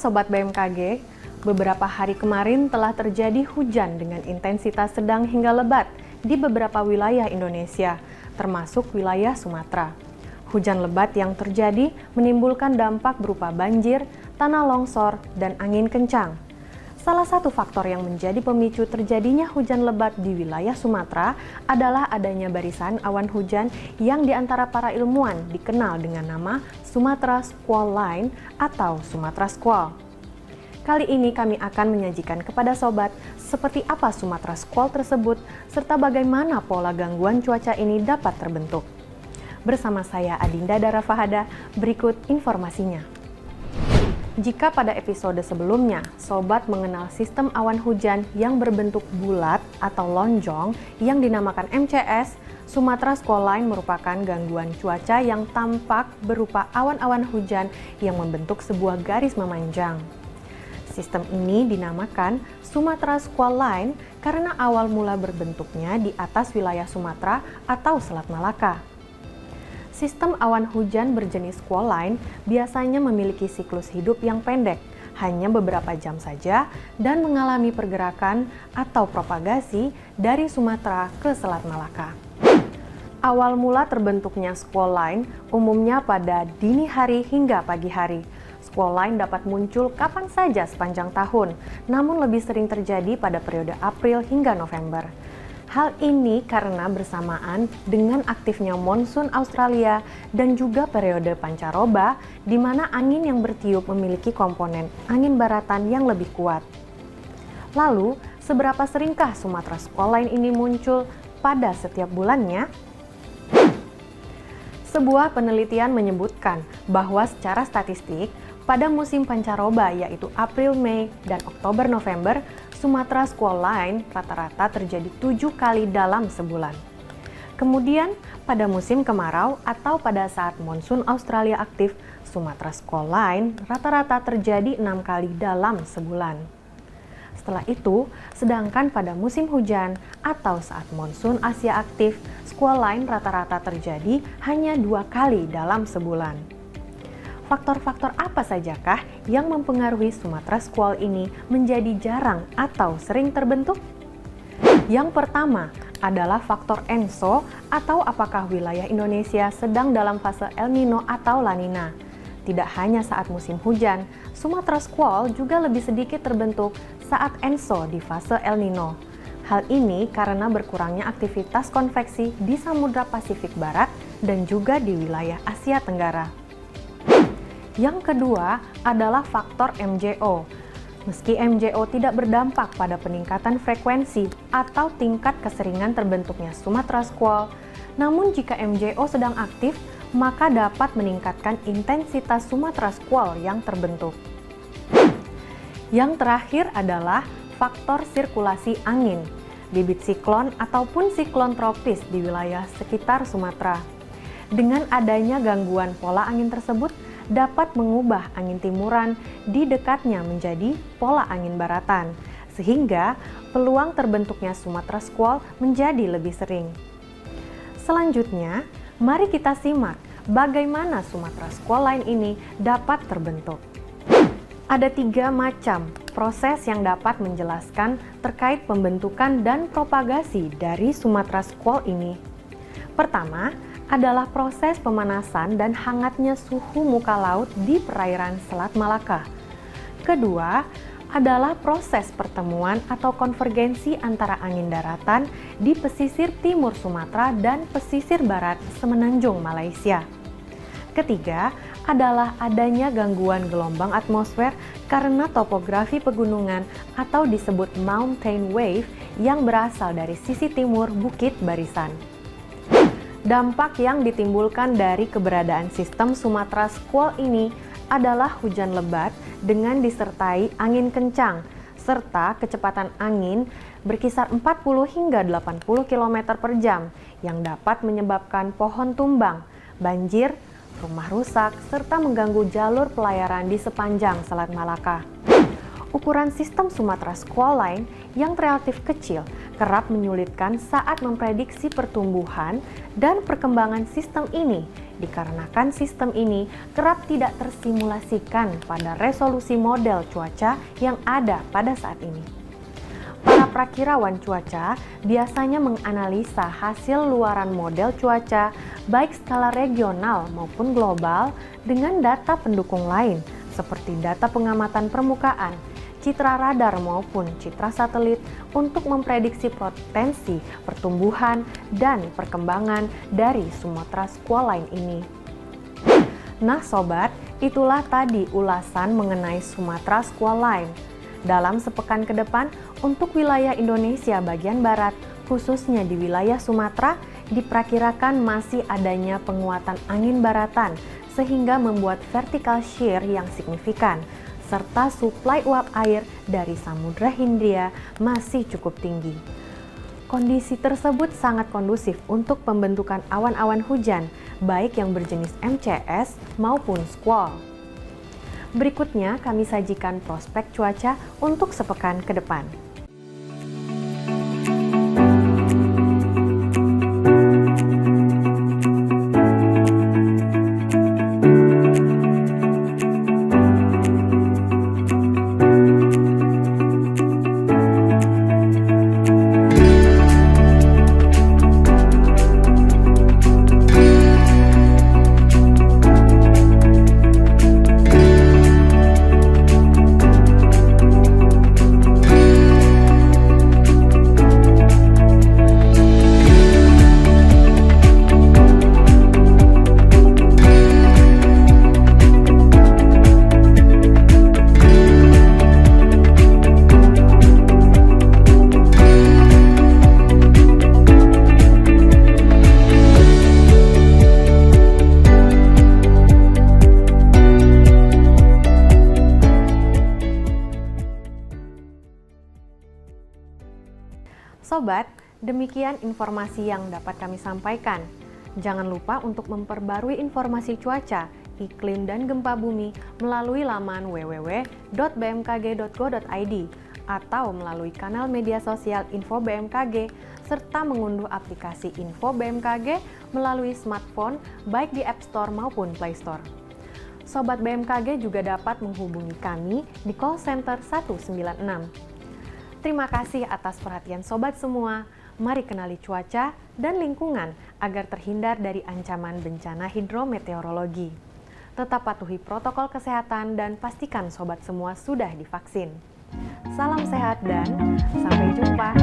Sobat BMKG, beberapa hari kemarin telah terjadi hujan dengan intensitas sedang hingga lebat di beberapa wilayah Indonesia, termasuk wilayah Sumatera. Hujan lebat yang terjadi menimbulkan dampak berupa banjir, tanah longsor, dan angin kencang. Salah satu faktor yang menjadi pemicu terjadinya hujan lebat di wilayah Sumatera adalah adanya barisan awan hujan yang di antara para ilmuwan dikenal dengan nama Sumatra Squall Line atau Sumatra Squall. Kali ini kami akan menyajikan kepada sobat seperti apa Sumatra Squall tersebut serta bagaimana pola gangguan cuaca ini dapat terbentuk. Bersama saya Adinda Dara Fahada, berikut informasinya. Jika pada episode sebelumnya, sobat mengenal sistem awan hujan yang berbentuk bulat atau lonjong yang dinamakan MCS, Sumatra Squall Line merupakan gangguan cuaca yang tampak berupa awan-awan hujan yang membentuk sebuah garis memanjang. Sistem ini dinamakan Sumatra Squall Line karena awal mula berbentuknya di atas wilayah Sumatera atau Selat Malaka. Sistem awan hujan berjenis squall line biasanya memiliki siklus hidup yang pendek, hanya beberapa jam saja, dan mengalami pergerakan atau propagasi dari Sumatera ke Selat Malaka. Awal mula terbentuknya squall line umumnya pada dini hari hingga pagi hari. Squall line dapat muncul kapan saja sepanjang tahun, namun lebih sering terjadi pada periode April hingga November. Hal ini karena bersamaan dengan aktifnya monsun Australia dan juga periode pancaroba, di mana angin yang bertiup memiliki komponen angin baratan yang lebih kuat. Lalu, seberapa seringkah Sumatra Squall Line ini muncul pada setiap bulannya? Sebuah penelitian menyebutkan bahwa secara statistik, pada musim pancaroba yaitu April, Mei, dan Oktober-November, Sumatra Squall Line rata-rata terjadi 7 kali dalam sebulan. Kemudian, pada musim kemarau atau pada saat monsun Australia aktif, Sumatra Squall Line rata-rata terjadi 6 kali dalam sebulan. Setelah itu, sedangkan pada musim hujan atau saat monsun Asia aktif, Squall Line rata-rata terjadi hanya 2 kali dalam sebulan. Faktor-faktor apa sajakah yang mempengaruhi Sumatra Squall ini menjadi jarang atau sering terbentuk? Yang pertama adalah faktor ENSO atau apakah wilayah Indonesia sedang dalam fase El Nino atau La Nina. Tidak hanya saat musim hujan, Sumatra Squall juga lebih sedikit terbentuk saat ENSO di fase El Nino. Hal ini karena berkurangnya aktivitas konveksi di Samudra Pasifik Barat dan juga di wilayah Asia Tenggara. Yang kedua adalah faktor MJO. Meski MJO tidak berdampak pada peningkatan frekuensi atau tingkat keseringan terbentuknya Sumatra Squall, namun jika MJO sedang aktif, maka dapat meningkatkan intensitas Sumatra Squall yang terbentuk. Yang terakhir adalah faktor sirkulasi angin, bibit siklon ataupun siklon tropis di wilayah sekitar Sumatera. Dengan adanya gangguan pola angin tersebut, dapat mengubah angin timuran di dekatnya menjadi pola angin baratan, sehingga peluang terbentuknya Sumatra Squall menjadi lebih sering. Selanjutnya, mari kita simak bagaimana Sumatra Squall Line ini dapat terbentuk. Ada 3 macam proses yang dapat menjelaskan terkait pembentukan dan propagasi dari Sumatra Squall ini. Pertama, adalah proses pemanasan dan hangatnya suhu muka laut di perairan Selat Malaka. Kedua, adalah proses pertemuan atau konvergensi antara angin daratan di pesisir timur Sumatera dan pesisir barat semenanjung Malaysia. Ketiga, adalah adanya gangguan gelombang atmosfer karena topografi pegunungan atau disebut mountain wave yang berasal dari sisi timur Bukit Barisan. Dampak yang ditimbulkan dari keberadaan sistem Sumatra Squall ini adalah hujan lebat dengan disertai angin kencang, serta kecepatan angin berkisar 40 hingga 80 km per jam yang dapat menyebabkan pohon tumbang, banjir, rumah rusak, serta mengganggu jalur pelayaran di sepanjang Selat Malaka. Ukuran sistem Sumatra Squall Line yang relatif kecil kerap menyulitkan saat memprediksi pertumbuhan dan perkembangan sistem ini dikarenakan sistem ini kerap tidak tersimulasikan pada resolusi model cuaca yang ada pada saat ini. Para prakirawan cuaca biasanya menganalisa hasil luaran model cuaca baik skala regional maupun global dengan data pendukung lain seperti data pengamatan permukaan, citra radar maupun citra satelit untuk memprediksi potensi pertumbuhan dan perkembangan dari Sumatra Squall Line ini. Nah sobat, itulah tadi ulasan mengenai Sumatra Squall Line. Dalam sepekan ke depan, untuk wilayah Indonesia bagian barat, khususnya di wilayah Sumatera, diperkirakan masih adanya penguatan angin baratan sehingga membuat vertical shear yang signifikan, serta suplai uap air dari Samudra Hindia masih cukup tinggi. Kondisi tersebut sangat kondusif untuk pembentukan awan-awan hujan, baik yang berjenis MCS maupun squall. Berikutnya kami sajikan prospek cuaca untuk sepekan ke depan. Sobat, demikian informasi yang dapat kami sampaikan. Jangan lupa untuk memperbarui informasi cuaca, iklim, dan gempa bumi melalui laman www.bmkg.go.id atau melalui kanal media sosial Info BMKG, serta mengunduh aplikasi Info BMKG melalui smartphone baik di App Store maupun Play Store. Sobat BMKG juga dapat menghubungi kami di call center 196. Terima kasih atas perhatian sobat semua. Mari kenali cuaca dan lingkungan agar terhindar dari ancaman bencana hidrometeorologi. Tetap patuhi protokol kesehatan dan pastikan sobat semua sudah divaksin. Salam sehat dan sampai jumpa.